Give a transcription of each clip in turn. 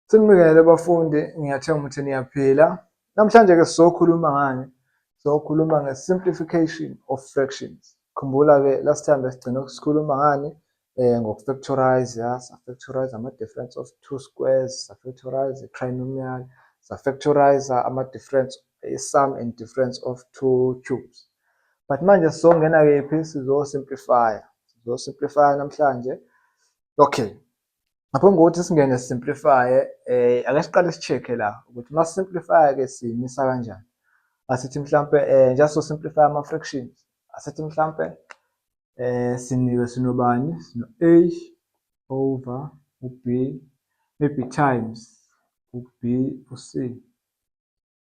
Sinibingelele bafundi, ngiyathemba ukuthi niyaphila. Namhlanje-ke sizokhuluma ngani? Sizokhuluma nge-simplification of fractions. Khumbula-ke last time besigcine sikhuluma ngani? Ngoku-factorize, sa-factorize ama-difference of two squares, sa-factorize i-trinomial, sa-factorize ama-difference, i-sum and difference of two cubes. But manje sizongena kephi? Sizo-simplify namhlanje. Okay. Ngaphambi kokuthi singene simplify ake siqale si-check-e la ukuthi uma simplify-ke simisa kanjani. Asithi mhlampe just to simplify ama-fractions. Asithi mhlampe sinikwe sinobani? Sino-A over u-B maybe times u-B u-C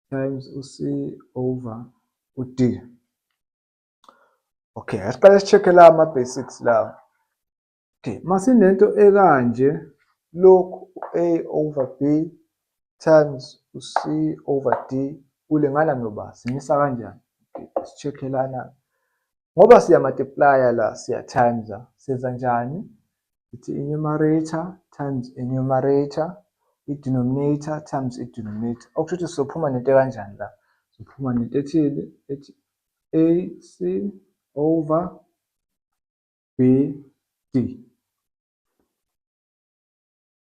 times u-C over u-D. Okay, asiqale si-check-e la ama-basics lawa. Okay, masinento ekanje lokhu A over B times u-C over D ulingana noba simisa kanjani? Okay, si-check-e lana. Ngoba siya-multiply la siya-times senza njani? Sithi i-numerator times i-numerator, i-denominator times i-denominator. Okusho ukuthi sizophuma nento kanjani la? Sizophuma nento ethile ethi AC over BD.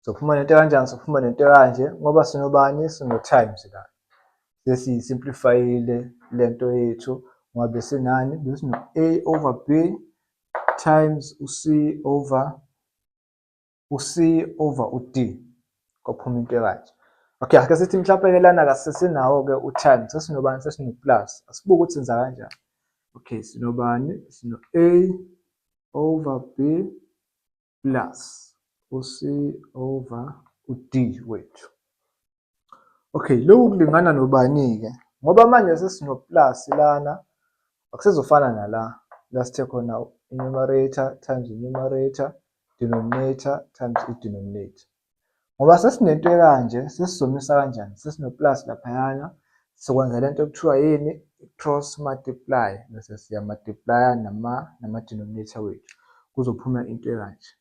Sophuma nento kanjani? Sophuma nento kanje ngoba sinobani? Sino-times la. Sesiyi-simplifyile lento yethu ngoba besinani? Besino-A over B times u-C over u-D. Kophuma into kanje. Okay, ake sithi mhlawumbe lana sesinawo-ke u-times, sesinobani? Sesino-plus. Asibuke ukuthi senza kanjani. Okay, sinobani? Sino-A over B plus u-C over u-D wethu. Okay, lokhu kulingana nobani-ke? Ngoba manje sesino-plus lana, akusezofana nala. La sithe khona i-numerator times i-numerator, denominator times i-denominator. Ngoba sesinento ekanje, sesizomisa kanjani? Sesino-plus laphayana, sizokwenza lento ekuthiwa yini? Cross multiply. Bese siya-multiply nama-denominator wethu. Kuzophuma into ekanje.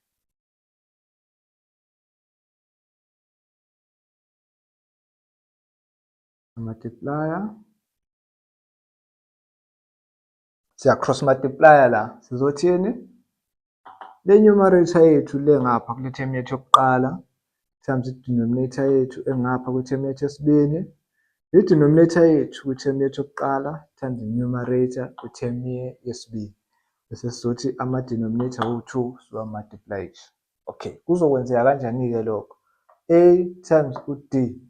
Multiplier. Siya cross multiplier la. Sizothini? Le numerator yethu le ngapha kule term yethu yokuqala times i-denominator yethu engapha kwi term yethu yesibili. I-denominator yethu kwi term yethu yokuqala times i-numerator kwi term yesibili. Bese sizothi ama-denominator wo-2 siwa-multiply. Okay, kuzokwenzeka kanjani-ke lokho? A times u-D.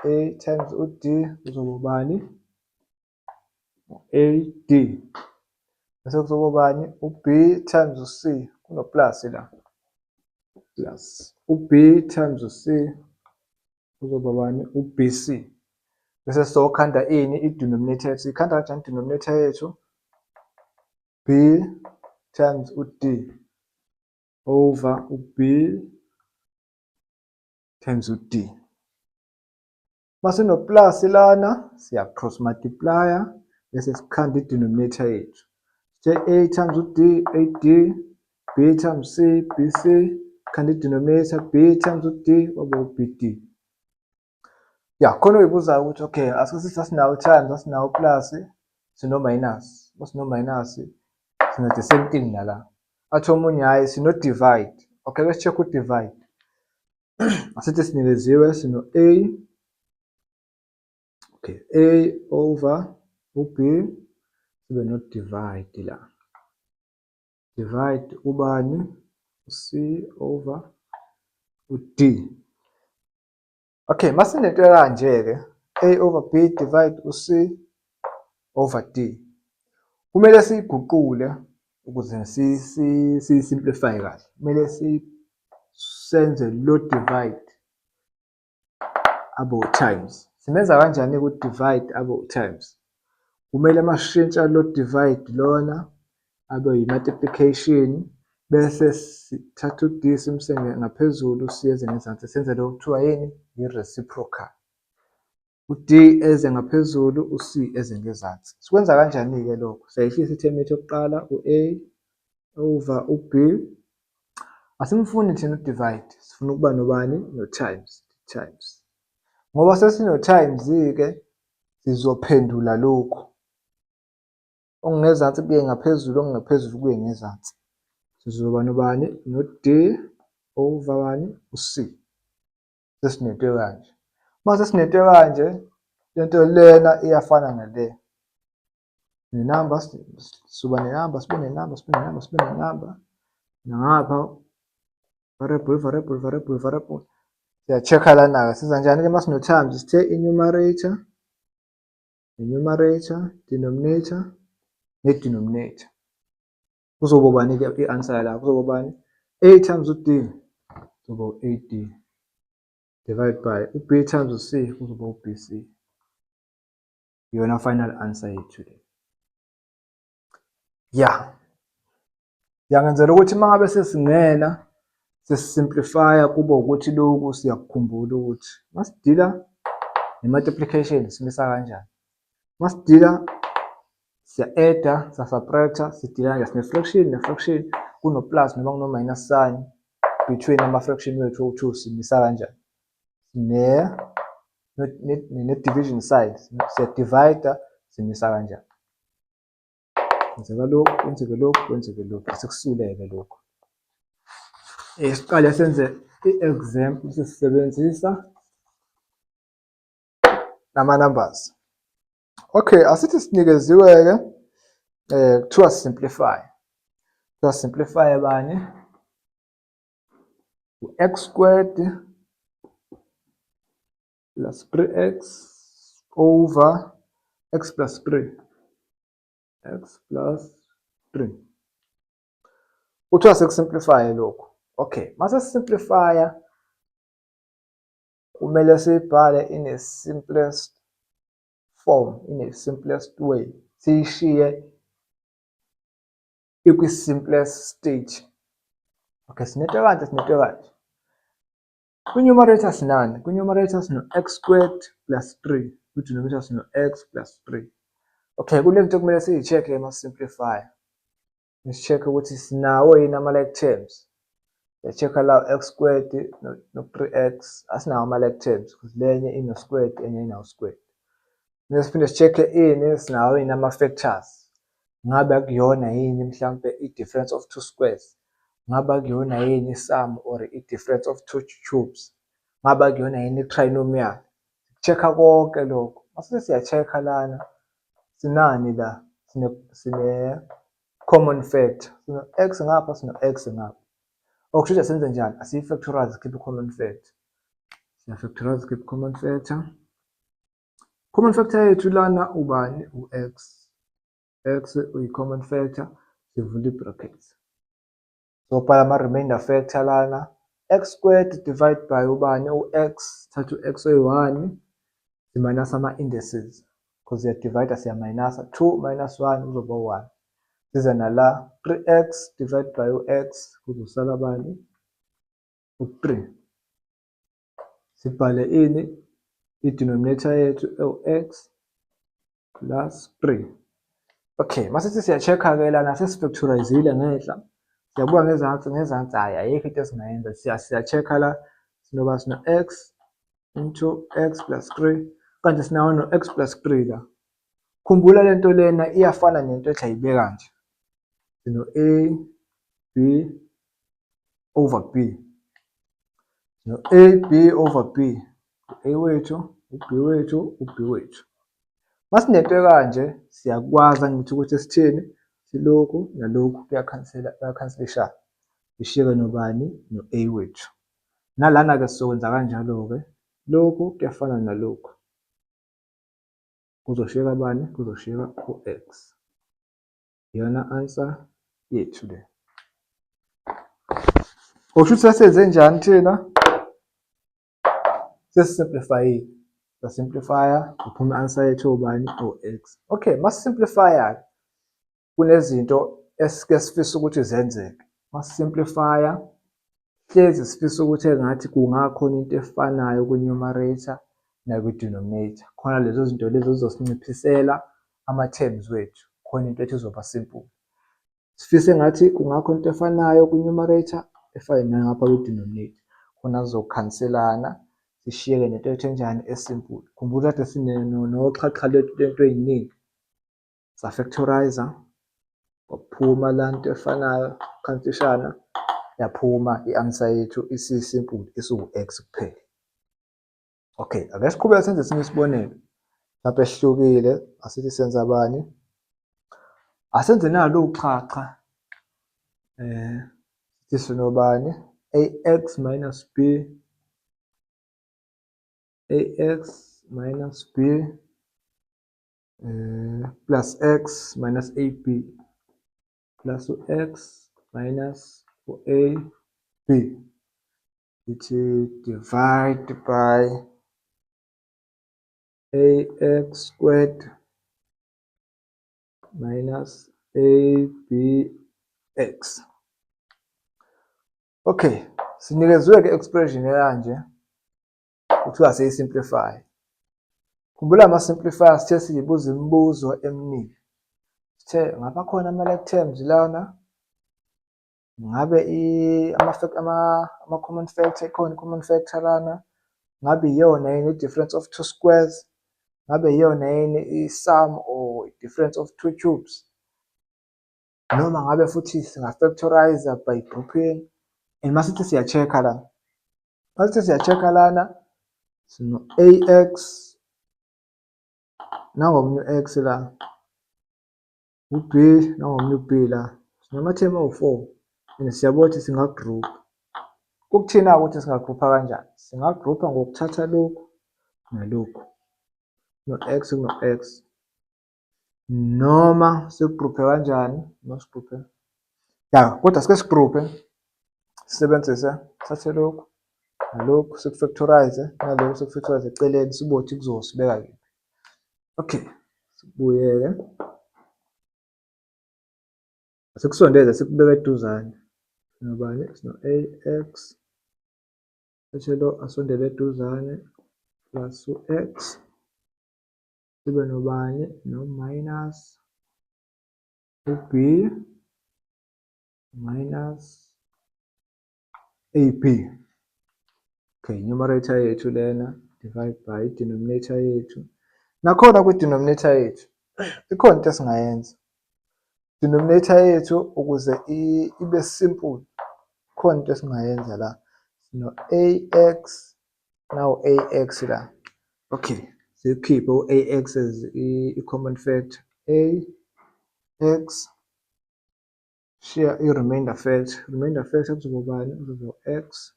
A times u-D kuzoba ubani? AD. Bese kuzoba ubani? U-B times u-C. Kuno-plus la. Plus. U-B times u-C kuzoba ubani? U-BC. Bese sizokhanda ini? I-denominator yethu. Sikhanda kanjani i-denominator yethu? B times u-D over u-B times u-D. Masino plus lana siya cross multiplier bese sikhanda i-denominator yethu. A times u-D, AD, B times C, BC, khanda i-denominator B times u-D oba u-BD. Ya, khona uyibuza ukuthi okay, asike sithi asinawo times, asinawo plus, sino minus. Masino minus sina the same thing nala. Athi omunye hayi sino divide. Okay, let's check u-divide. Asithi sinikeziwe sino A. Okay, A over u-B sibe no-divide la. Divide ubani? U-C over u-D. Okay, masinento kanje-ke A over B divide u-C over D. Kumele siyiguqule ukuze si-simplify kahle. Kumele senze lo divide abe times. Simenza kanjani ku-divide abe times? Kumele masishintsha lo divide lona abe yi-multiplication bese sithatha u-D simse ngaphezulu siyeze ngezansi senze lokho kuthiwa yini? I-reciprocal. U-D eze ngaphezulu, u-C eze ngezansi. Sikwenza kanjani-ke lokho? Siyayihlisa i-term yethu yokuqala u-A over u-B. Asimfuni thina u-divide, sifuna ukuba nobani? No-times. times. Ngoba sesino-times-ke sizophendula lokhu. Okungezansi kuye ngaphezulu, okungaphezulu kuye ngezansi. Sizoba nobani? No-D over bani? U-C. Sesinento kanje. Uma sesinento kanje, lento lena iyafana nale. Nenamba, siba nenamba, sibe nenamba, sibe nenamba, sibe nenamba. Nangapha, variable. Siya-check-a lana-ke, siza njani-ke uma sino-times? Sithe i-numerator, denominator, ne-denominator. Kuzoba ubani-ke i-answer la? Kuzoba ubani? A times u-D, kuzoba u-AD. Divide by u-B times u-C, kuzoba u-BC. Iyona final answer yethu le. Ya. Ngiyangenzela ukuthi uma ngabe sesingena, sesisimplifya kube ukuthi lokhu siyakukhumbula ukuthi masidila ne-multiplication simisa kanjani. Masidila siya-add-a, siya-subtract-a, sidila kanje sine-fraction ne-fraction, kuno-plus noma kuno-minus sign between ama-fraction wethu u-2 simisa kanjani. Ne-division side siya-divide-a simisa kanjani. Kwenzeka lokhu, kwenzeke lokhu, kwenzeke lokhu, bese kusuleke lokhu. Siqale senze i-example sisebenzisa nama-numbers. Okay, asithi sinikeziwe-ke kuthiwa simplify. Kuthiwa simplify bani? U-x squared plus 3x over x plus 3. X plus 3. Kuthiwa sekusimplify lokhu. Okay, mase simplify kumele siyibhale in a simplest form, in a simplest way. Siyishiye ikwi-simplest stage. Okay, sinento kanje. Kwi-numerator sinani? Kwi-numerator sino-x squared plus 3. Kwi-denominator sino-x plus 3. Okay, kule nto kumele siyi-check-e ma-simplify. Nisi-check ukuthi sinawo yini ama-like terms. Check-a la x squared no-3x. Asinawo ama-like terms because lenye ino-squared enye inawo-squared. Siphinde si-check-e ini sinawo yini ama-factors. Ngabe akuyona yini mhlampe i-difference of two squares. Ngabe akuyona yini i-sum or i-difference of two cubes. Ngabe akuyona yini i-trinomial. Check-a konke lokho. Mase siya-check-a lana. Sinani la? Sine-common factor. Sino-x ngapha, sino-x ngapha. Okusho ukuthi senze njani? Asiyi-factorize sikhiphe i-common factor. Siya-factorize sikhiphe i-common factor. Common factor yethu lana ubani? U-x. X uyi-common factor. Sivula i-brackets. Sobhala ama-remainder factor lana. X squared divide by ubani? U-x. Thatha u-x oyi-1. Siminus ama-indices. Because siya-divide siya-minusa. 2 minus 1 kuzoba 1. Siza nala 3x divide by u-x. Kuzosala bani? U-3. Sibhale ini? I-denominator yethu u-x plus 3. Okay, mase siya-check-a-ke lana sesifactorizile ngehla. Siyabuka ngezansi hayi ayikho into esingayenza. Siya-check-a la sinoba sino-x into x plus 3. Kanje sinawo no-x plus 3 la. Khumbula lento lena iyafana nento ethi ayibeka nje. Sino-a, b over b. No-a, b over b. U-a wethu, u-b wethu, u-b wethu. Masinento kanje siyakwazi ngithi ukuthi sithini? Silokhu nalokhu kuyakhanselishana. Sishiyeke nobani? No-a wethu. Nalana-ke sizokwenza kanjalo-ke. Lokhu kuyafana nalokhu. Kuzoshiyeka bani? Kuzoshiyeka u-x. Iyona answer yethu le. Okusho ukuthi sesenze njani thina? Sesisimplifyile. Sasimplifya kuphuma i-answer yethu ubani? U-x. Okay, masisimplifya kunezinto esike sifisa ukuthi zenzeke. Masisimplifya hlezi sifisa ukuthi engathi kungakhona into efanayo kwi-numerator nakwi-denominator. Khona lezo zinto lezo zizosinciphisela ama-terms wethu. Khona into ethi izoba simple. Sifisa engathi kungakhona into efanayo kwi-numerator efane nangapha kwi-denominator. Khona zizokhanselana sishiyeke nento ethenjani esimple. Khumbula kade noxhaxha lento ey'ningi sa-factorizer, kwaphuma la nto efanayo khansishana, yaphuma i-answer yethu isisimple isiwu-x kuphela. Okay, ake siqhubeke senze esinye isibonelo mhlawumbe esihlukile. Asithi senza bani? Asenze nalo uxhaxha sithi sinobani? Ax minus b, ax minus b plus x minus ab plus u-x minus u-ab. Sithi divide by ax squared minus abx. Okay, sinikezwe-ke expression ekanje kuthiwa siyi-simplify. Khumbula ama-simplifier sithe siyibuza imibuzo eminingi. Sithe ngaba khona ama-like terms lana, ngabe ama-common factor, ikhona i-common factor lana, ngabe iyona yini i-difference of two squares, ngabe iyona yini i-sum or i-difference of two cubes, noma ngabe futhi singa-factorize by grouping. And masithi siya-check-a la, masithi siya-check-a lana sino-ax nangomunye u-x la, u-b nangomunye u-b la, sinamathemu awu-4 and siyabona ukuthi singagroupa. Kukuthina ukuthi singagroupa kanjani? Singagroupa ngokuthatha lokhu nalokhu, no-x kuno-x, noma sigroupe kanjani? Masigroupe ya, kodwa sike sigroupe sisebenzise thathe lokhu nalokhu siku-factorize, nalokhu siku-factorize eceleni sibuke ukuthi kuzosibeka kephi. Okay, sibuyele sikusondeze sikubeka eduzane. Sinobani? Sino-ax, thathe lo asondele eduzane plus u-x, sibe nobani? No-minus u-b minus ab. Okay, numerator yethu lena divide by denominator yethu. Nakhona kwi-denominator yethu ikhona into esingayenza. Denominator yethu ukuze ibe simple, khona into esingayenza la. No-ax nawu-ax la. Okay, sikhiphe u-ax as i-common factor. Ax share i-remainder factor. Remainder factor kuzoba ubani? Kuzoba u-x,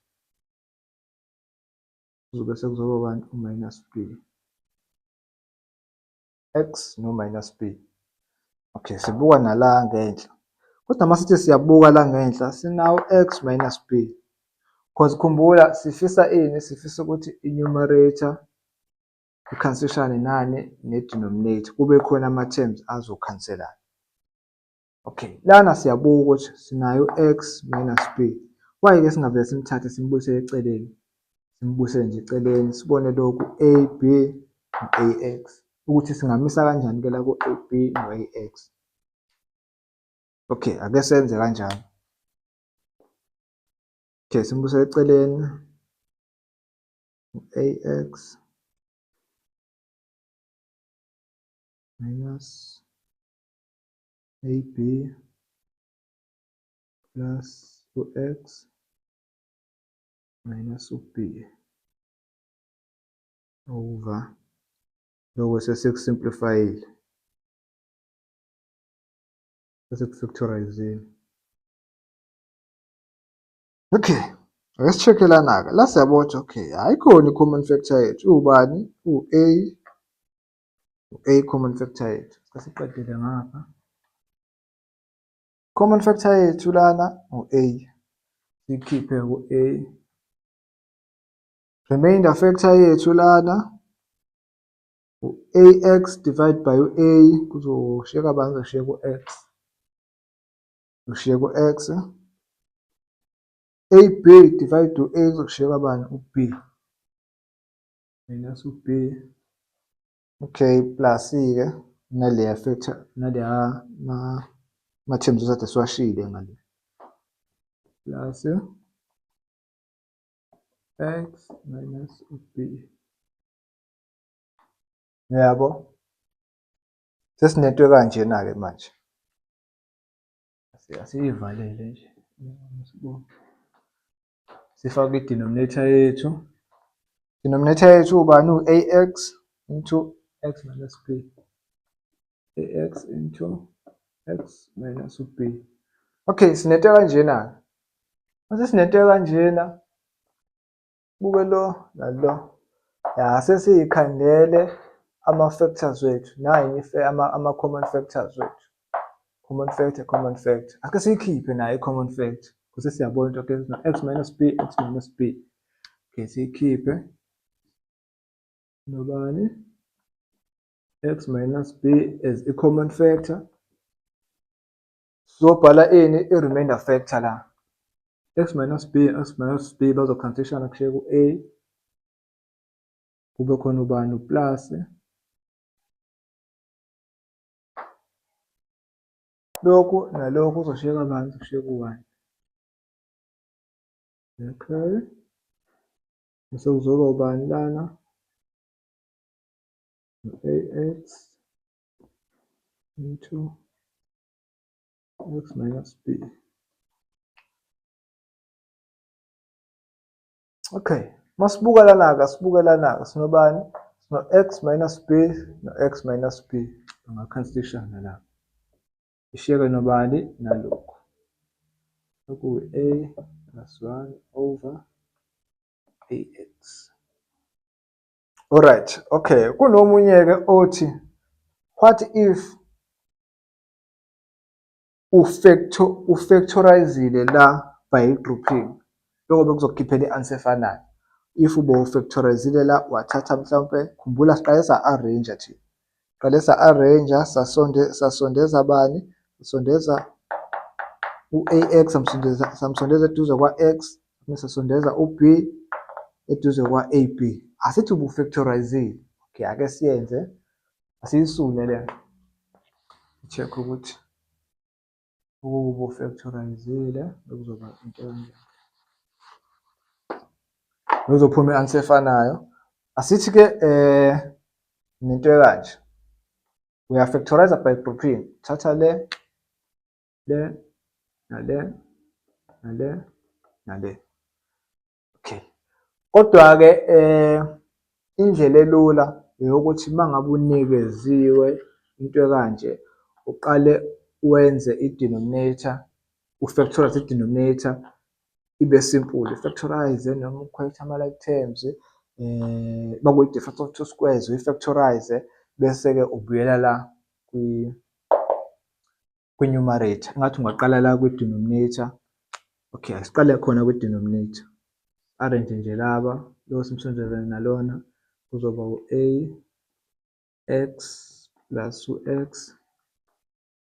kuzobe sekuzoba ubani? U-minus b. X no minus b. Okay, sibuka nala ngenhla. Kodwa masithi siyabuka la ngenhla sinawo x minus b. Because khumbula sifisa ini? Sifisa ukuthi i-numerator ikhansishane nani? Ne-denominator. Kube khona ama-terms azokhanselana. Okay, lana siyabuka ukuthi sinayo x minus b. Why-ke singavele simthathe simbuyisele eceleni? Simbuyisele nje eceleni sibone lokhu ab no-ax. Ukuthi singamisa kanjani ke la ku-ab no-ax. Okay, ake senze kanjani. Okay, simbuyisele eceleni ax minus ab plus u-x minus u-b over lokho sesikusimplifyile, sesikufactorizile. Okay, ake si-check-e lana-ke. La siyabona ukuthi okay, ayikhona i-common factor yethu. Ubani? U-a, u-a common factor yethu. Siqedile ngapha. Common factor yethu lana u-a. Sikhiphe u-a. Remainder factor yethu lana u-ax divide by u-a, kuzoshiyeka bani? Kuzoshiyeka u-x. Kuzoshiyeka u-x. ab divide u-a kuzoshiyeka bani? U-b. Minus u-b. Okay, plus-ke naleya factor, naleya ma-terms esade siwashiyile ngale. Plus x minus b. Yabo, sesinento kanjena-ke manje. Asiyivalele nje. Sifake i-denominator yethu. Denominator yethu ubani? U-ax into x minus b. ax into x minus b. Okay, sinento kanjena. Mase sinento kanjena, buke lo nalo. Ya, sesiyikhandele ama-factors wethu. Nayi ama-common factors wethu. Common factor. Ake siyikhiphe nayo i-common factor. Kuse siyabona ukuthi okay, x minus b, x minus b. Okay, siyikhiphe. Nobani? X minus b as i-common factor. Sobhala ini? I-remainder factor la. X minus b bazokhansishana kushiye ku-a. Kube khona ubani? U-plus. Lokhu nalokhu kuzoshiyeka phansi kushiye ku-1. Okay. Bese kuzoba ubani lana? ax into x minus b. Okay, masibuka lana-ke, sinobani? Sino x minus b no x minus b. Angakhansishana la. Ishiyeke nobani? Nalokhu. Okuyi a plus 1 over ax. Alright, okay. Kunomunye-ke othi, what if ufactorizile la by grouping? Lokho bekuzokukhiphela i-answer efanayo. If ubufactorizile la wathatha mhlawumbe, khumbula siqale sa-arrange thina. Siqale sa-arrange, sasondeza bani? Sasondeza u-ax, samsondeza eduze kwa-x, sasondeza u-b eduze kwa-ab. Asithi ubufactorizile. Okay, ake siyenze. Asiyisule le. Check ukuthi ubufactorizile bekuzoba into kanjani. Kuzophuma i-answer efanayo. Asithi-ke nento ekanje. Uyafactorize by grouping. Thatha le nale. Okay. Kodwa-ke indlela elula eyokuthi mangabe unikeziwe into ekanje, uqale wenze i-denominator, ufactorize i-denominator ibe simple. Ufactorize noma ukhwethe ama-like terms, bakuyi-difference of two squares, uyi-factorize bese-ke ubuyela la kwi-numerator. Engathi ungaqala la kwi-denominator. Okay, asiqale khona kwi-denominator. Arrange nje laba, lo simsondezele nalona kuzoba u-a x plus u-x.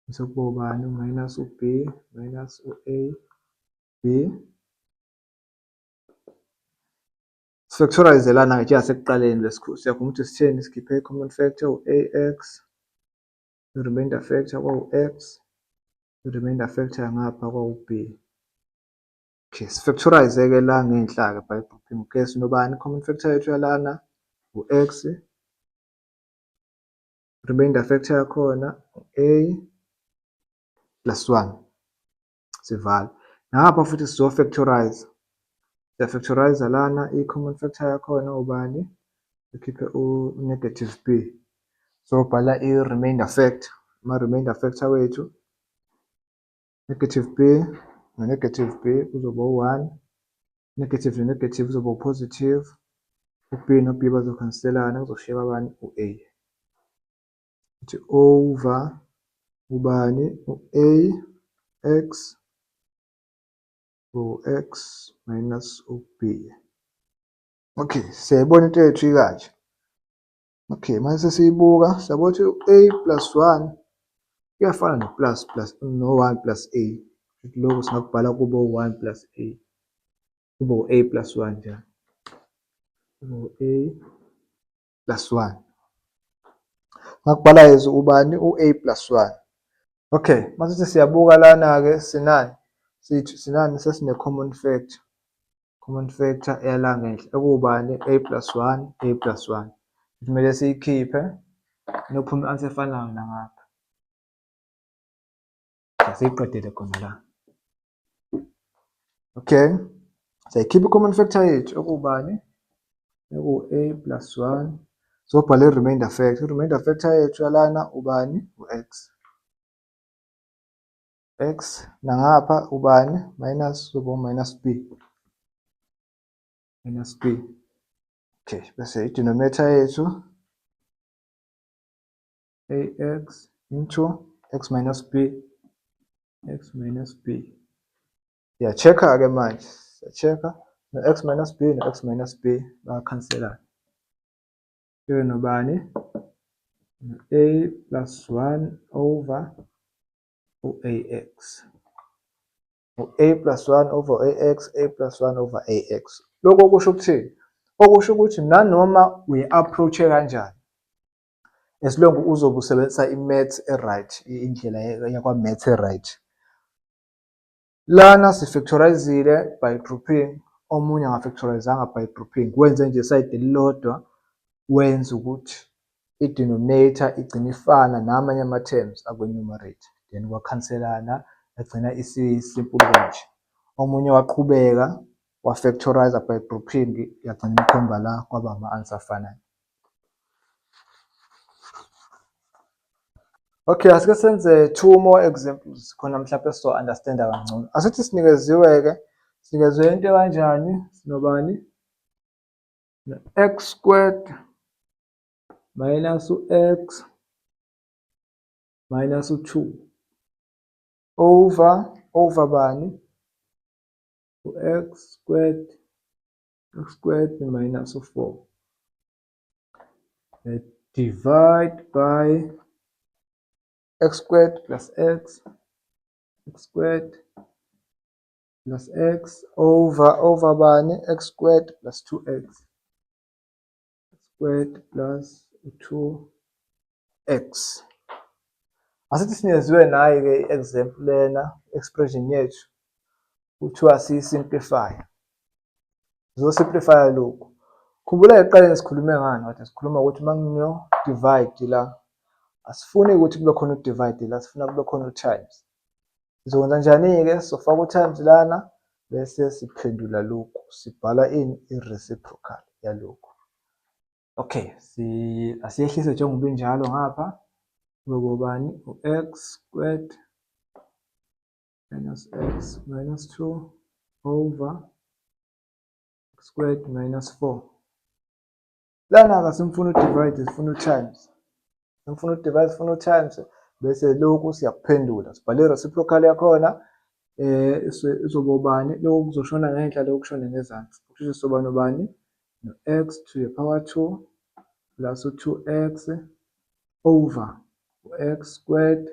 Bese kuba ubani? Minus u-b minus u-a b. Sifactorize lana nje ngasekuqaleni lesikhuzi. Siyakhumbula ukuthi sitheni? Sikhiphe i-common factor u-ax, i-remainder factor kwawu-x, i-remainder factor ngapha kwawu-b. Okay, sifactorize-ke la ngenhla-ke by grouping. Okay, sinobani? Common factor yethu yalana u-x, remainder factor yakhona a plus 1. Sivala. Ngapha futhi sizofactorize. Siyafactorize lana i-common factor yakhona ubani? Sikhiphe u-negative b. Sobhala i-remainder factor. Ama-remainder factor wethu negative b no-negative b kuzoba u-1. Negative no-negative kuzoba u-positive. U-b no-b bazokhanselana kuzoshiyeka abani? U-a. Ukuthi over ubani? U-a x u-x minus u-b. Okay, siyayibona into yethu ikanje. Okay, mase siyibuka siyabona ukuthi u-a plus 1 kuyafana no-1 plus a. Lokho singakubhala kube u-1 plus a. Kube u-a plus 1 njalo. Kube u-a plus 1. Ngakubhala yezu ubani? U-a plus 1. Okay, mase siyabuka lana-ke sinani? Sinani? Sesine common factor. common factor eyala ngenhla ekubani a plus 1 a plus 1 kumele siyikhiphe nophuma i-answer efanayo nangapha. Siyiqedile khona la. Okay, siyayikhipha i-common factor yethu ekubani eku-a plus 1 sobhala i-remainder factor. I-remainder factor yethu yalana ubani u-x. X nangapha ubani minus minus b. Minus b. Okay, bese i-denominator yethu ax into x minus b. X minus b. Check-a-ke manje. Check-a no-x minus b no-x minus b bayakhanselana. Kube nobani? A plus 1 over u-ax. U-a plus 1 over ax, a plus 1 over ax. Lokho kusho ukuthini? Okusho ukuthi nanoma uyi-approach-e kanjani, as long uzobe usebenzisa i-maths e-right, indlela yakwa-maths e-right. Lana si-factorizile by grouping, omunye angafactorizanga by grouping. Wenze nje isayidi elilodwa, wenza ukuthi i-denominator igcine ifana namanye ama-terms akwe-numerator. Then kwakhanselana, yagcina isi-simple kanje. Omunye waqhubeka, wa-factorize by grouping, yagcina ikhomba la kwaba ama-answer afanayo. Okay, asike senze 2 more examples khona mhlawumbe sizo-understanda kangcono. Asithi sinikeziwe-ke, sinikezwe into kanjani? Sinobani? X squared minus u-x minus u-2 over bani? U-x squared minus u-4. Divide by x squared plus x squared plus x over bani? X squared plus 2x squared plus 2x. Asithi sinikezwe nayo-ke i-example lena, expression yethu, kuthiwa siyi-simplify. Sizo-simplify lokhu. Khumbula ekuqaleni sikhulume ngani? Kade sikhuluma ukuthi uma ngino-divide la, asifuni ukuthi kube khona u-divide la, sifuna kube khona u-times. Sizokwenza njani-ke? Sofaka u-times lana bese siphendula lokhu, sibhala ini? I-reciprocal yalokhu. Okay, asiyehlise njengoba injalo ngapha. Ukubani? U-x squared minus x minus 2 over x squared minus 4. Lana-ke simfuna u-divide, sifuna u-times. Simfuna u-divide, sifuna u-times, bese lokhu siyakuphendula. Sibhala i-reciprocal yakhona, izoba ubani? Lokhu kuzoshona ngenhla, lokhu kushone ngezansi. Kusho sizoba nobani? No-x to the power 2 plus u-2x over u-x squared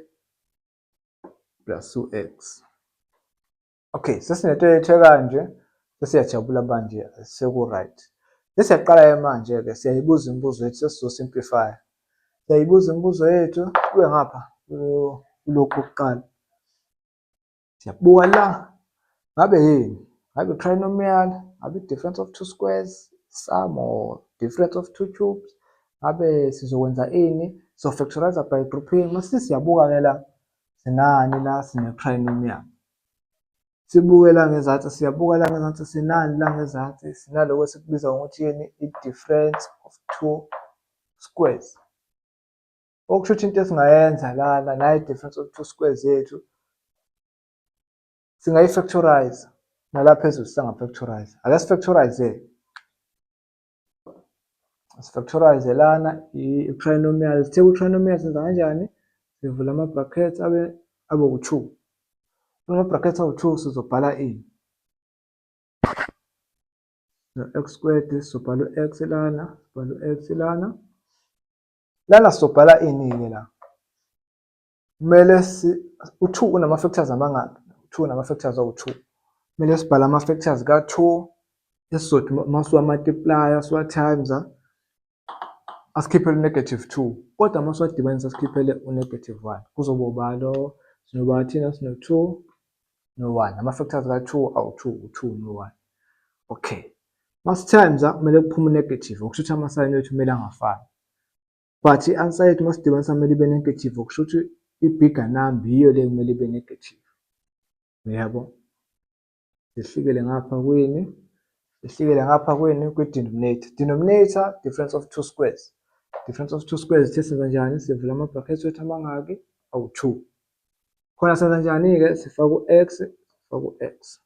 plus u-x. Okay, sesinento yethu kanje, sesiyajabula manje, seku-right. Sesiyaqala manje-ke, siyayibuza imibuzo yethu, sesizo-simplify. Siyayibuza imibuzo yethu, kube ngapha kulokhu kokuqala. Siyabuka la, ngabe yini? Ngabe trinomial? Ngabe difference of two squares? Sum or difference of two cubes? Ngabe sizokwenza ini? So factorize by grouping. Mase siyabuka-ke la, sinani la, sine-trinomial. Sibuke la ngezansi, siyabuka la ngezansi, sinani la ngezansi, sinaloko esikubiza ngokuthi yini? I-difference of two squares. Okusho ukuthi into esingayenza lana, nayi difference of two squares yethu, singayi-factorize nala phezulu singafactorize. Ake sifactorize. Sifactorize lana i-trinomial. Sithe u-trinomial senza kanjani? Sivula ama-brackets abe u-2. Ama-brackets awu-2 sizobhala ini? No-x squared sizobhala u-x lana, sibhala u-x lana. Lana sizobhala ini-ke la? Kumele u-2 unama-factors amangaki? U-2 unama-factors awu-2. Kumele sibhale ama-factors ka-2 esizothi masiwa-multiply, siwa-times, asikhiphele u--2. Kodwa masiwadibanisa asikhiphele u-1. Kuzoba ubani lo? Sinoba thina sino-2 no-1. Ama-factors ka-2 awu-2, u-2 no-1. Okay, masi-times kumele kuphume negative, okusho ukuthi amasayini wethu kumele angafani. But i-answer yethu masidibanisa kumele ibe negative, okusho ukuthi i-bigger number yiyo le kumele ibe negative. Uyabo? Sihlikele ngapha kwini? Sihlikele ngapha kwini? Kwi-denominator. Denominator, difference of two squares. Difference of two squares ithe senza njani? Sivula ama-brackets wethu amangaki? Awu-2. Khona senza njani-ke? Sifaka u-x, sifaka u-x.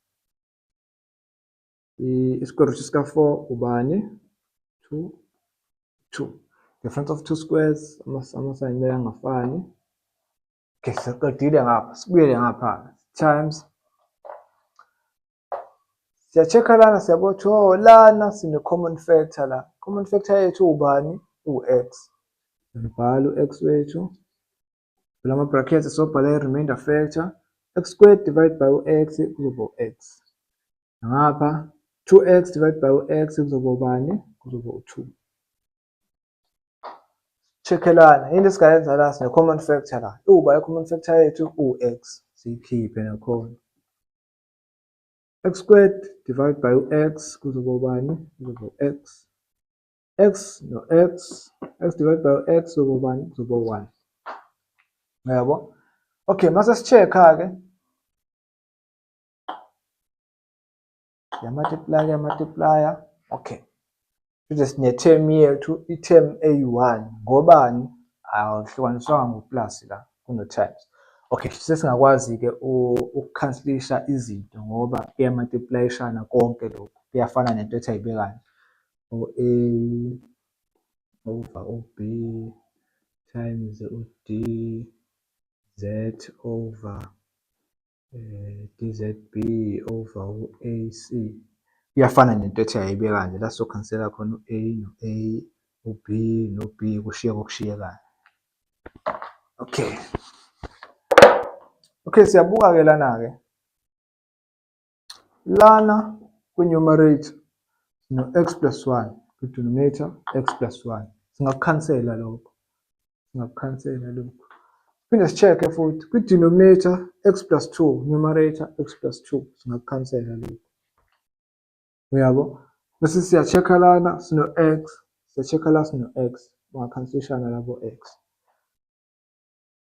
I-square root sika-4 ubani? 2, 2. Difference of two squares, amasayini kumele angafani. Okay, siqedile ngapha. Sibuyele ngapha. Times. Siya-check-a lana siyabona ukuthi oh lana sine-common factor la. Common factor yethu ubani? U-x. Sibhala u-x wethu. Vula ama-brackets sobhala i-remainder factor. X squared divided by u-x kuzoba u-x. Ngapha 2x divided by u-x kuzoba ubani? Kuzoba u-2. Check-elana yini esingayenza la sine-common factor la. Uba i-common factor yethu u-x. Siyikhiphe nakhona. X squared divided by u-x kuzoba ubani? Kuzoba u-x. X no x. X divided by u-x kuzoba ubani? Kuzoba 1. Uyabo? Okay, mase si-check-a-ke. Multiply. Okay. Bese sine-term yethu, i-term eyi-1. Ngobani? Awuhlukaniswanga ngo-plus la kuno-times. Okay, sesingakwazi-ke ukukhanselisha izinto ngoba kuyamultiplyishana konke lokhu. Kuyafana nento ethi ayibekani. U-A over u-B times u-D Z over DZB over u-AC. Kuyafana nento ethi ayibekani kanje la sizokhansela khona u-A no-A, u-B no-B kushiye ngokushiyekayo. Okay. Okay, siyabuka-ke lana-ke. Lana kwi-numerator no-x plus 1, kwi-denominator x plus 1. Singakukhansela lokho. Phinde si-check-e futhi kwi-denominator x plus 2, numerator x plus 2. Singakukhansela lokho. Uyabo? Bese siya-check-a lana sino-x, siya-check-a la sino-x. Bangakhanselishana labo x.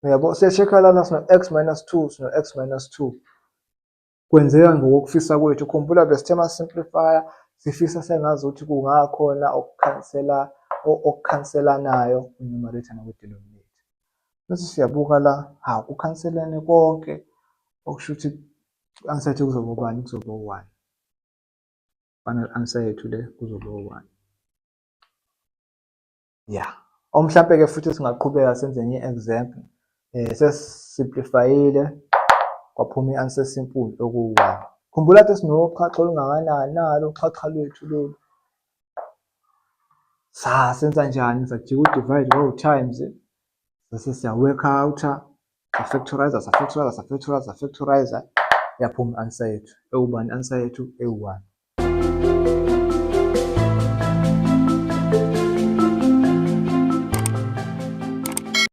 Uyabo? Siya-check-a lana sino-x minus 2, sino-x minus 2. Kwenzeka ngokufisa kwethu. Khumbula besithe ma-simplifier sifisa sengazuthi kungakhona okukhanselanayo kwi-numerator nakwi-denominator. Bese siyabuka la, kukhanselene konke okusho ukuthi i-answer yethu kuzoba ubani? Kuzoba u-1. Final answer yethu le kuzoba u-1. Yeah. Mhlampe-ke futhi singaqhubeka senze enye i-example. Sesisimplifyile kwaphuma i-answer esimple okuwu-1. Khumbula ukuthi sinoxhaxha olungakanani nalo uxhaxha lwethu lolu. Senza njani? Sajika u-divide kwawu-times. Bese siya-work out-a. Safactorize. Yaphuma i-answer yethu. Yaphuma i-answer yethu ewubani? I-answer yethu ewu-1.